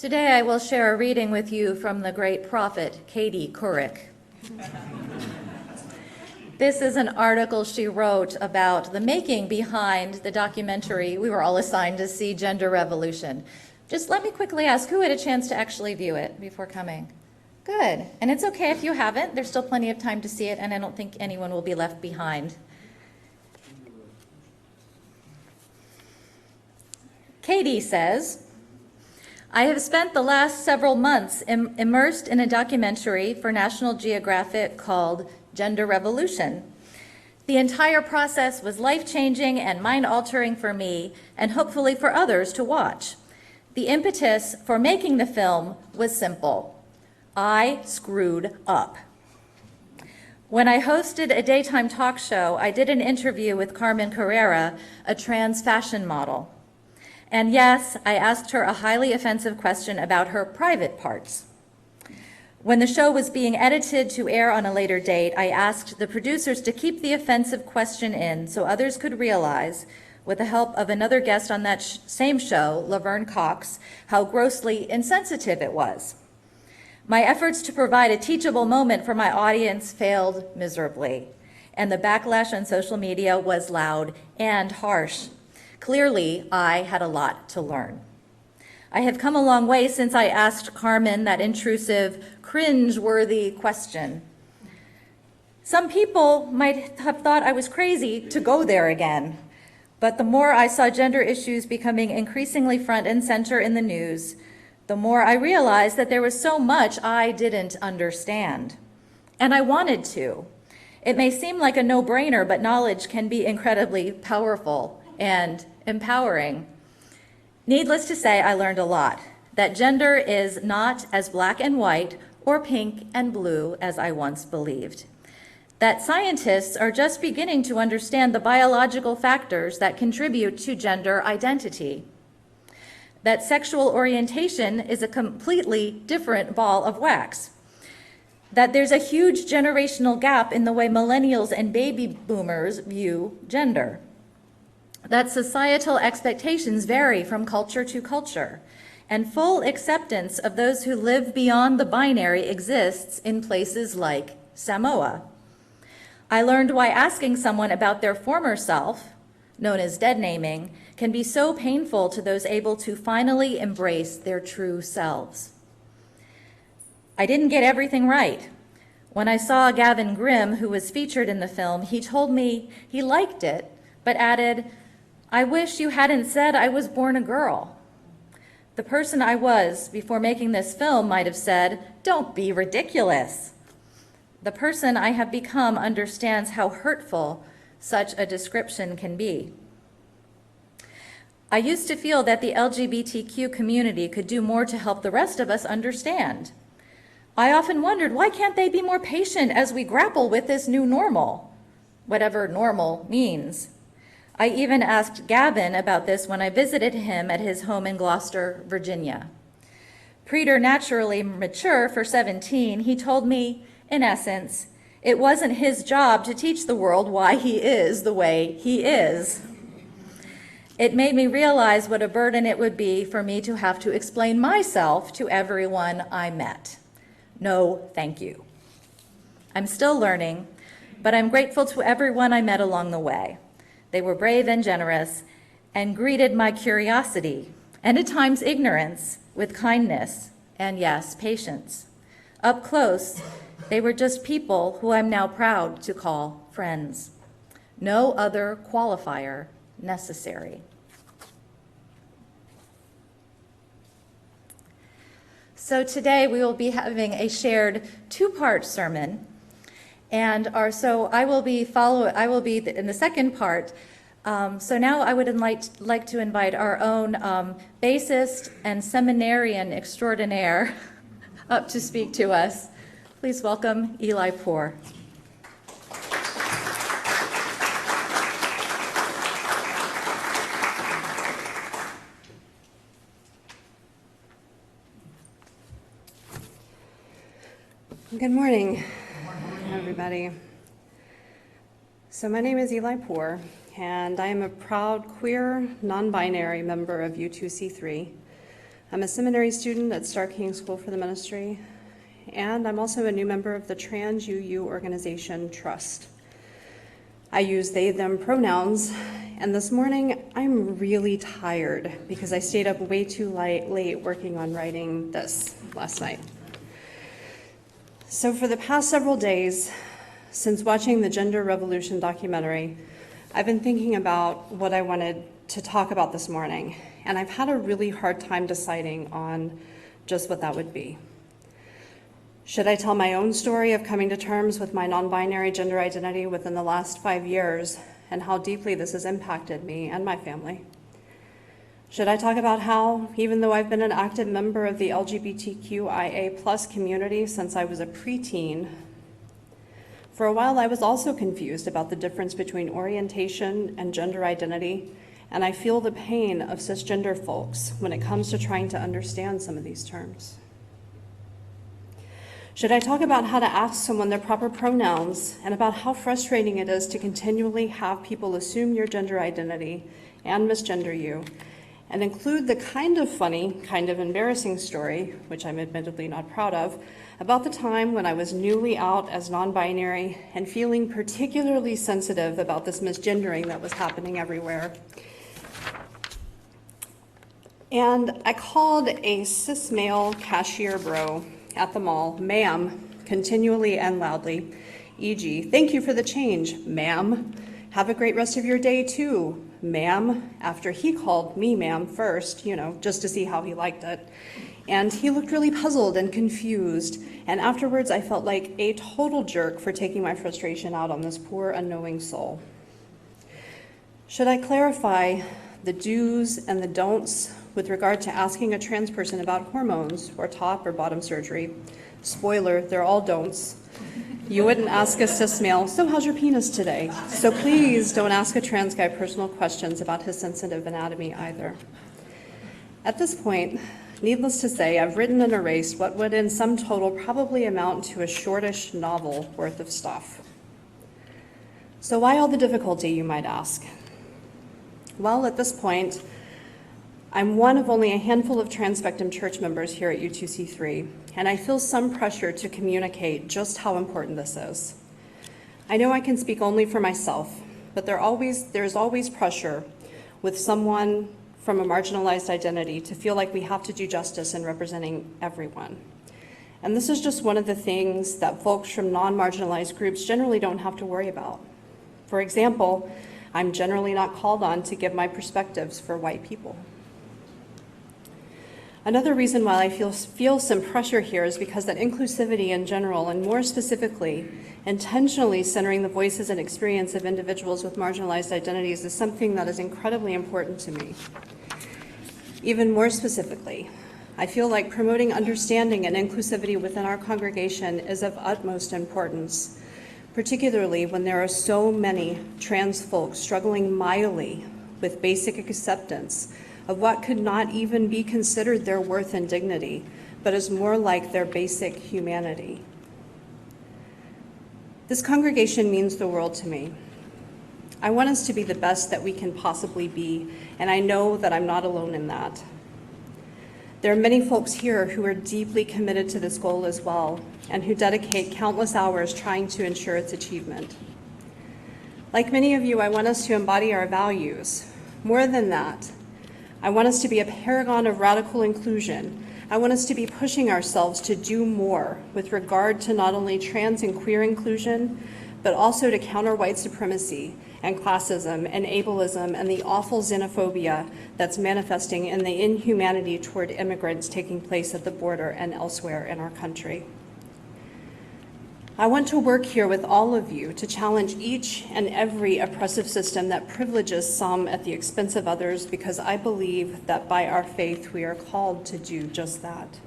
Today I will share a reading with you from the great prophet, Katie Couric. This is an article she wrote about the making behind the documentary we were all assigned to see, Gender Revolution. Just let me quickly ask, who had a chance to actually view it before coming? Good. And it's okay if you haven't. There's still plenty of time to see it, and I don't think anyone will be left behind. Katie says, I have spent the last several months immersed in a documentary for National Geographic called Gender Revolution. The entire process was life-changing and mind-altering for me, and hopefully for others to watch. The impetus for making the film was simple. I screwed up. When I hosted a daytime talk show, I did an interview with Carmen Carrera, a trans fashion model. And yes, I asked her a highly offensive question about her private parts. When the show was being edited to air on a later date, I asked the producers to keep the offensive question in so others could realize, with the help of another guest on that same show, Laverne Cox, how grossly insensitive it was. My efforts to provide a teachable moment for my audience failed miserably, and the backlash on social media was loud and harsh. Clearly, I had a lot to learn. I have come a long way since I asked Carmen that intrusive, cringe-worthy question. Some people might have thought I was crazy to go there again, but the more I saw gender issues becoming increasingly front and center in the news, the more I realized that there was so much I didn't understand. And I wanted to. It may seem like a no-brainer, but knowledge can be incredibly powerful and empowering. Needless to say, I learned a lot, that gender is not as black and white or pink and blue as I once believed. That scientists are just beginning to understand the biological factors that contribute to gender identity. That sexual orientation is a completely different ball of wax. That there's a huge generational gap in the way millennials and baby boomers view gender. That societal expectations vary from culture to culture, and full acceptance of those who live beyond the binary exists in places like Samoa. I learned why asking someone about their former self, known as dead naming, can be so painful to those able to finally embrace their true selves. I didn't get everything right. When I saw Gavin Grimm, who was featured in the film, he told me he liked it, but added, I wish you hadn't said I was born a girl. The person I was before making this film might have said, don't be ridiculous. The person I have become understands how hurtful such a description can be. I used to feel that the LGBTQ community could do more to help the rest of us understand. I often wondered, why can't they be more patient as we grapple with this new normal, whatever normal means? I even asked Gavin about this when I visited him at his home in Gloucester, Virginia. Preternaturally mature for 17, he told me, in essence, it wasn't his job to teach the world why he is the way he is. It made me realize what a burden it would be for me to have to explain myself to everyone I met. No, thank you. I'm still learning, but I'm grateful to everyone I met along the way. They were brave and generous and greeted my curiosity and at times ignorance with kindness and, yes, patience. Up close, they were just people who I'm now proud to call friends. No other qualifier necessary. So today we will be having a shared two-part sermon. And I will be in the second part. So now I would like to invite our own bassist and seminarian extraordinaire up to speak to us. Please welcome Eli Poor. Good morning, everybody. So my name is Eli Poor, and I am a proud queer, non-binary member of U2C3. I'm a seminary student at Star King School for the Ministry, and I'm also a new member of the Trans UU organization Trust. I use they, them pronouns, and this morning I'm really tired because I stayed up way too late working on writing this last night. So for the past several days, since watching the Gender Revolution documentary, I've been thinking about what I wanted to talk about this morning, and I've had a really hard time deciding on just what that would be. Should I tell my own story of coming to terms with my non-binary gender identity within the last 5 years and how deeply this has impacted me and my family? Should I talk about how, even though I've been an active member of the LGBTQIA+ community since I was a preteen, for a while I was also confused about the difference between orientation and gender identity, and I feel the pain of cisgender folks when it comes to trying to understand some of these terms? Should I talk about how to ask someone their proper pronouns and about how frustrating it is to continually have people assume your gender identity and misgender you, and include the kind of funny, kind of embarrassing story, which I'm admittedly not proud of, about the time when I was newly out as non-binary and feeling particularly sensitive about this misgendering that was happening everywhere. And I called a cis male cashier bro at the mall, ma'am, continually and loudly, e.g., thank you for the change, ma'am. Have a great rest of your day too, ma'am, after he called me ma'am first, just to see how he liked it. And he looked really puzzled and confused, and afterwards I felt like a total jerk for taking my frustration out on this poor unknowing soul. Should I clarify the do's and the don'ts with regard to asking a trans person about hormones or top or bottom surgery? Spoiler, they're all don'ts. You wouldn't ask a cis male, so how's your penis today? So please don't ask a trans guy personal questions about his sensitive anatomy either. At this point, needless to say, I've written and erased what would in sum total probably amount to a shortish novel worth of stuff. So why all the difficulty, you might ask? Well, at this point, I'm one of only a handful of trans-spectrum church members here at U2C3, and I feel some pressure to communicate just how important this is. I know I can speak only for myself, but there's always pressure with someone from a marginalized identity to feel like we have to do justice in representing everyone. And this is just one of the things that folks from non-marginalized groups generally don't have to worry about. For example, I'm generally not called on to give my perspectives for white people. Another reason why I feel some pressure here is because that inclusivity in general, and more specifically, intentionally centering the voices and experience of individuals with marginalized identities, is something that is incredibly important to me. Even more specifically, I feel like promoting understanding and inclusivity within our congregation is of utmost importance, particularly when there are so many trans folks struggling mightily with basic acceptance of what could not even be considered their worth and dignity, but is more like their basic humanity. This congregation means the world to me. I want us to be the best that we can possibly be, and I know that I'm not alone in that. There are many folks here who are deeply committed to this goal as well, and who dedicate countless hours trying to ensure its achievement. Like many of you, I want us to embody our values. More than that, I want us to be a paragon of radical inclusion. I want us to be pushing ourselves to do more with regard to not only trans and queer inclusion, but also to counter white supremacy and classism and ableism and the awful xenophobia that's manifesting in the inhumanity toward immigrants taking place at the border and elsewhere in our country. I want to work here with all of you to challenge each and every oppressive system that privileges some at the expense of others, because I believe that by our faith we are called to do just that.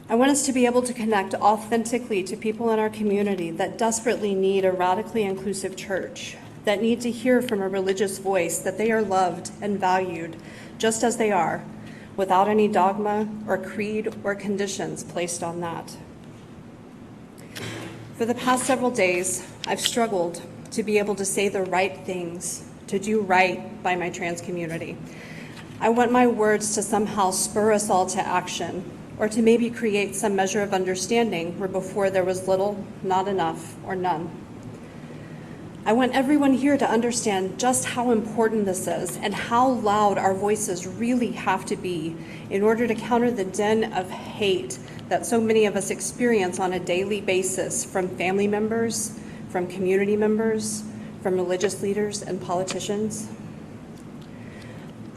I want us to be able to connect authentically to people in our community that desperately need a radically inclusive church, that need to hear from a religious voice that they are loved and valued just as they are, without any dogma or creed or conditions placed on that. For the past several days, I've struggled to be able to say the right things, to do right by my trans community. I want my words to somehow spur us all to action, or to maybe create some measure of understanding where before there was little, not enough, or none. I want everyone here to understand just how important this is and how loud our voices really have to be in order to counter the din of hate that so many of us experience on a daily basis from family members, from community members, from religious leaders and politicians.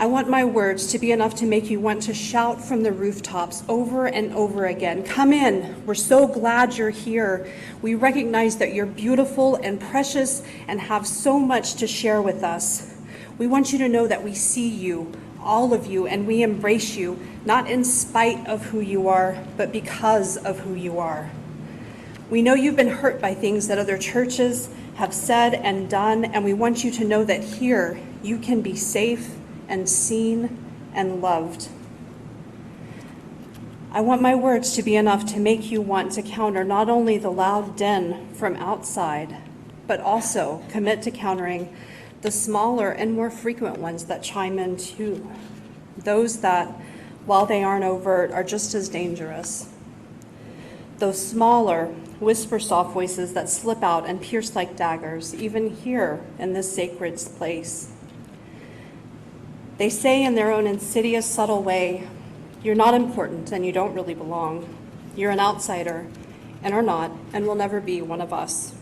I want my words to be enough to make you want to shout from the rooftops over and over again, "Come in, we're so glad you're here. We recognize that you're beautiful and precious and have so much to share with us. We want you to know that we see you, all of you, and we embrace you, not in spite of who you are, but because of who you are. We know you've been hurt by things that other churches have said and done, and we want you to know that here you can be safe and seen and loved. I want my words to be enough to make you want to counter not only the loud din from outside, but also commit to countering the smaller and more frequent ones that chime in too. Those that, while they aren't overt, are just as dangerous. Those smaller, whisper-soft voices that slip out and pierce like daggers, even here in this sacred place. They say in their own insidious, subtle way, "You're not important and you don't really belong. You're an outsider and are not and will never be one of us."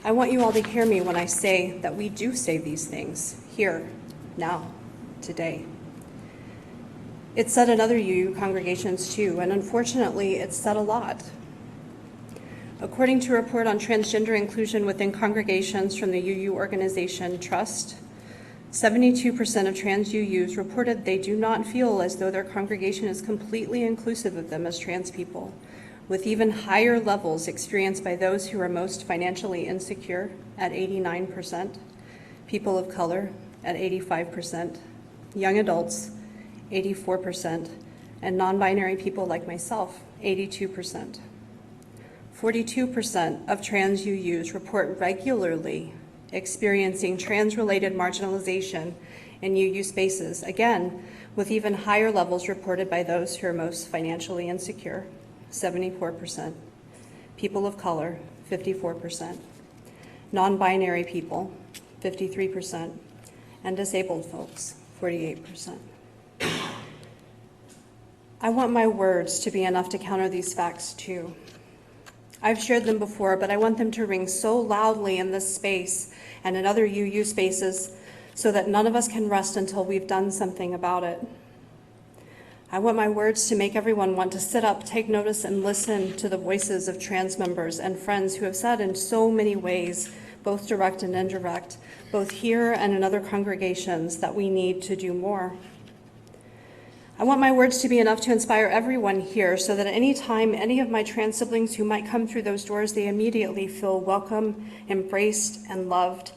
I want you all to hear me when I say that we do say these things here, now, today. It's said in other UU congregations too, and unfortunately, it's said a lot. According to a report on transgender inclusion within congregations from the UU organization Trust, 72% of trans UUs reported they do not feel as though their congregation is completely inclusive of them as trans people, with even higher levels experienced by those who are most financially insecure at 89%, people of color at 85%, young adults 84%, and non-binary people like myself 82%. 42% of trans UUs report regularly experiencing trans-related marginalization in UU spaces, again, with even higher levels reported by those who are most financially insecure, 74%, people of color, 54%, non-binary people, 53%, and disabled folks, 48%. I want my words to be enough to counter these facts too. I've shared them before, but I want them to ring so loudly in this space and in other UU spaces so that none of us can rest until we've done something about it. I want my words to make everyone want to sit up, take notice, and listen to the voices of trans members and friends who have said in so many ways, both direct and indirect, both here and in other congregations, that we need to do more. I want my words to be enough to inspire everyone here so that at any time any of my trans siblings who might come through those doors, they immediately feel welcome, embraced, and loved,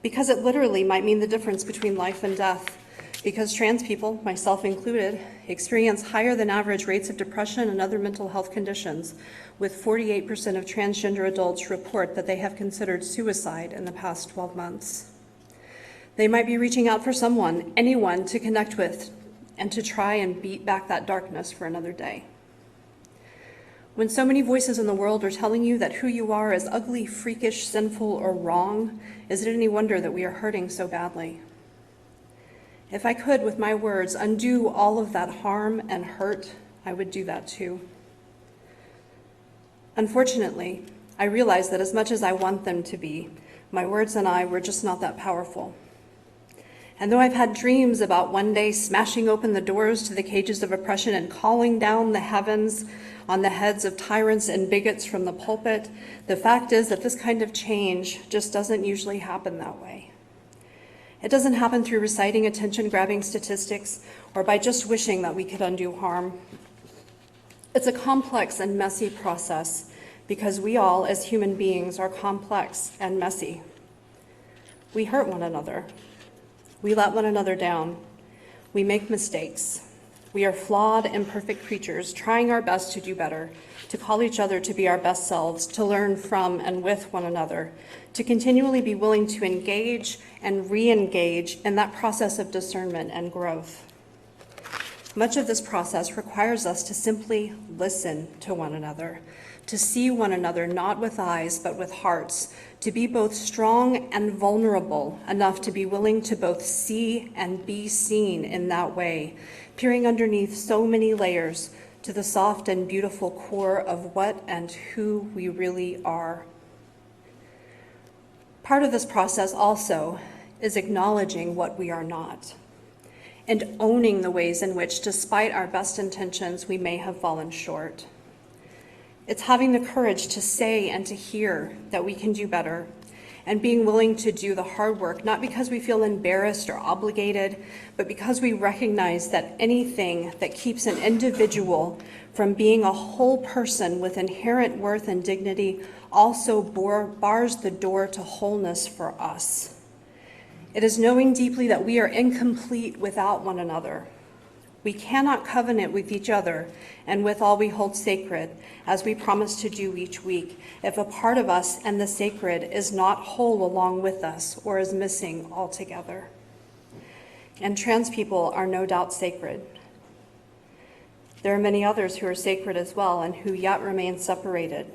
because it literally might mean the difference between life and death, because trans people, myself included, experience higher than average rates of depression and other mental health conditions, with 48% of transgender adults report that they have considered suicide in the past 12 months. They might be reaching out for someone, anyone, to connect with, and to try and beat back that darkness for another day. When so many voices in the world are telling you that who you are is ugly, freakish, sinful, or wrong, is it any wonder that we are hurting so badly? If I could, with my words, undo all of that harm and hurt, I would do that too. Unfortunately, I realize that as much as I want them to be, my words and I were just not that powerful. And though I've had dreams about one day smashing open the doors to the cages of oppression and calling down the heavens on the heads of tyrants and bigots from the pulpit, the fact is that this kind of change just doesn't usually happen that way. It doesn't happen through reciting attention-grabbing statistics or by just wishing that we could undo harm. It's a complex and messy process because we all, as human beings, are complex and messy. We hurt one another. We let one another down. We make mistakes. We are flawed, imperfect creatures, trying our best to do better, to call each other to be our best selves, to learn from and with one another, to continually be willing to engage and re-engage in that process of discernment and growth. Much of this process requires us to simply listen to one another, to see one another not with eyes but with hearts, to be both strong and vulnerable enough to be willing to both see and be seen in that way, peering underneath so many layers to the soft and beautiful core of what and who we really are. Part of this process also is acknowledging what we are not, and owning the ways in which, despite our best intentions, we may have fallen short. It's having the courage to say and to hear that we can do better, and being willing to do the hard work, not because we feel embarrassed or obligated, but because we recognize that anything that keeps an individual from being a whole person with inherent worth and dignity also bars the door to wholeness for us. It is knowing deeply that we are incomplete without one another. We cannot covenant with each other and with all we hold sacred, as we promise to do each week, if a part of us and the sacred is not whole along with us or is missing altogether. And trans people are no doubt sacred. There are many others who are sacred as well and who yet remain separated.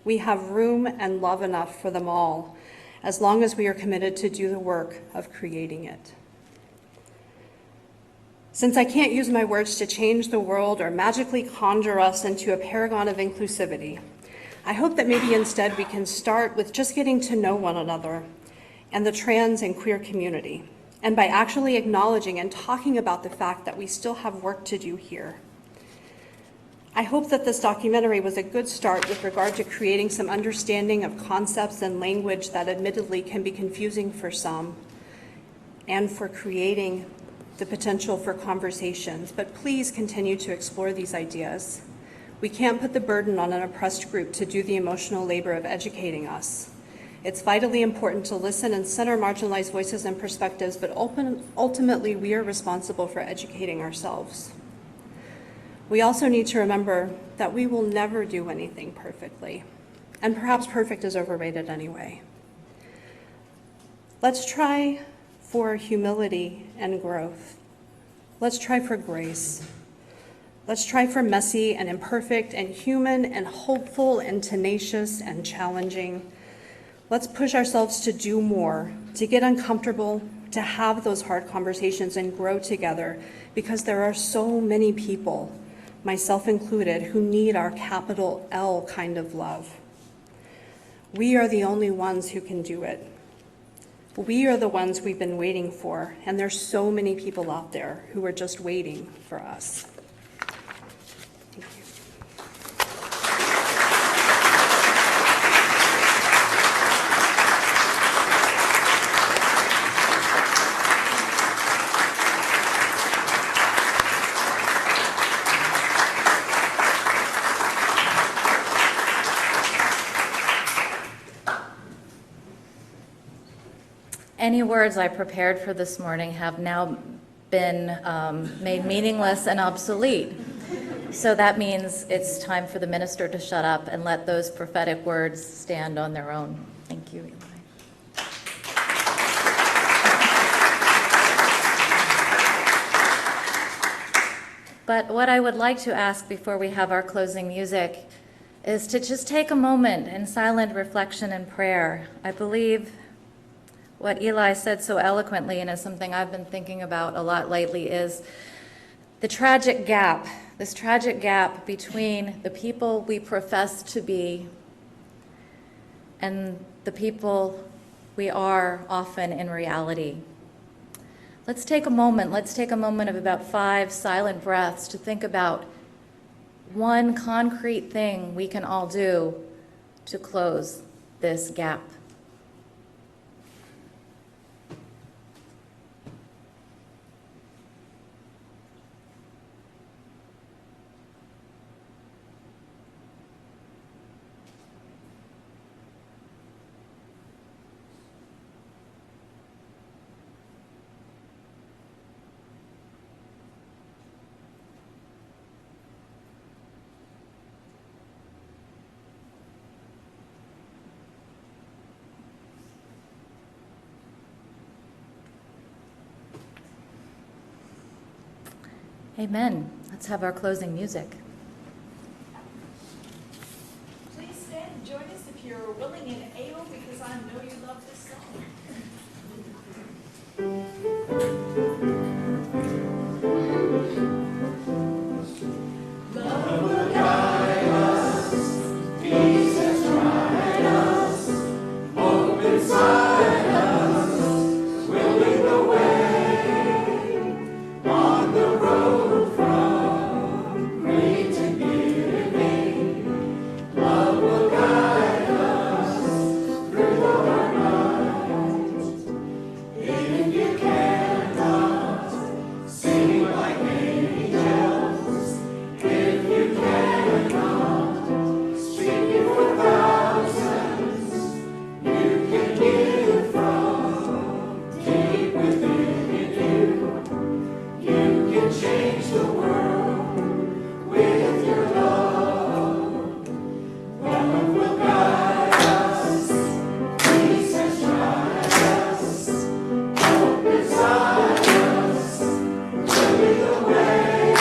We have room and love enough for them all, as long as we are committed to do the work of creating it. Since I can't use my words to change the world or magically conjure us into a paragon of inclusivity, I hope that maybe instead we can start with just getting to know one another and the trans and queer community, and by actually acknowledging and talking about the fact that we still have work to do here. I hope that this documentary was a good start with regard to creating some understanding of concepts and language that admittedly can be confusing for some, and for creating the potential for conversations, but please continue to explore these ideas. We can't put the burden on an oppressed group to do the emotional labor of educating us. It's vitally important to listen and center marginalized voices and perspectives, but ultimately we are responsible for educating ourselves. We also need to remember that we will never do anything perfectly, and perhaps perfect is overrated anyway. Let's try for humility and growth. Let's try for grace. Let's try for messy and imperfect and human and hopeful and tenacious and challenging. Let's push ourselves to do more, to get uncomfortable, to have those hard conversations and grow together, because there are so many people, myself included, who need our capital L kind of love. We are the only ones who can do it. We are the ones we've been waiting for, and there's so many people out there who are just waiting for us. Thank you. Any words I prepared for this morning have now been made meaningless and obsolete. So that means it's time for the minister to shut up and let those prophetic words stand on their own. Thank you, Eli. But what I would like to ask before we have our closing music is to just take a moment in silent reflection and prayer. I believe what Eli said so eloquently, and is something I've been thinking about a lot lately, is the tragic gap, this tragic gap between the people we profess to be and the people we are often in reality. Let's take a moment of about 5 silent breaths to think about one concrete thing we can all do to close this gap. Amen. Let's have our closing music. Please stand and join us if you're willing and able, because I know you love this song. Love will guide us, peace has tried us, hope inside us will lead the way on the road from greed to giving. Love will guide us through the hard night. If you cannot sing like angels, if you cannot speak for thousands, you can give from deep within you. You can change the world with your love. Love will guide us, peace has tried us, hope inside us, will lead the way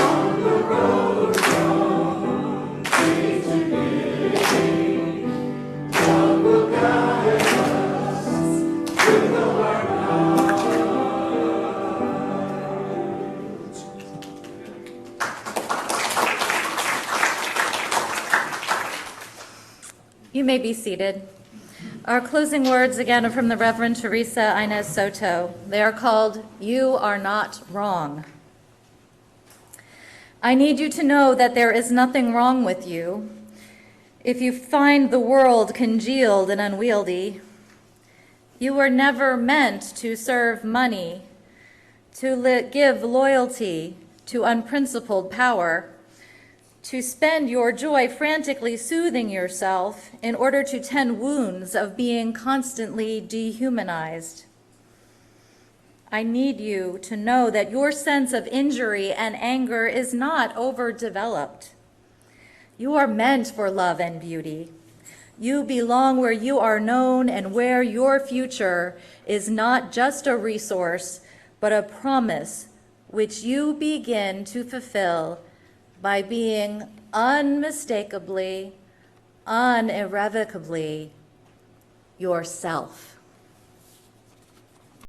on the road from faith to giving. Love will guide us through the hard night. You may be seated. Our closing words again are from the Reverend Teresa Inez Soto. They are called, "You Are Not Wrong." I need you to know that there is nothing wrong with you. If you find the world congealed and unwieldy, you were never meant to serve money, to give loyalty to unprincipled power, to spend your joy frantically soothing yourself in order to tend wounds of being constantly dehumanized. I need you to know that your sense of injury and anger is not overdeveloped. You are meant for love and beauty. You belong where you are known and where your future is not just a resource, but a promise which you begin to fulfill by being unmistakably, unirrevocably yourself.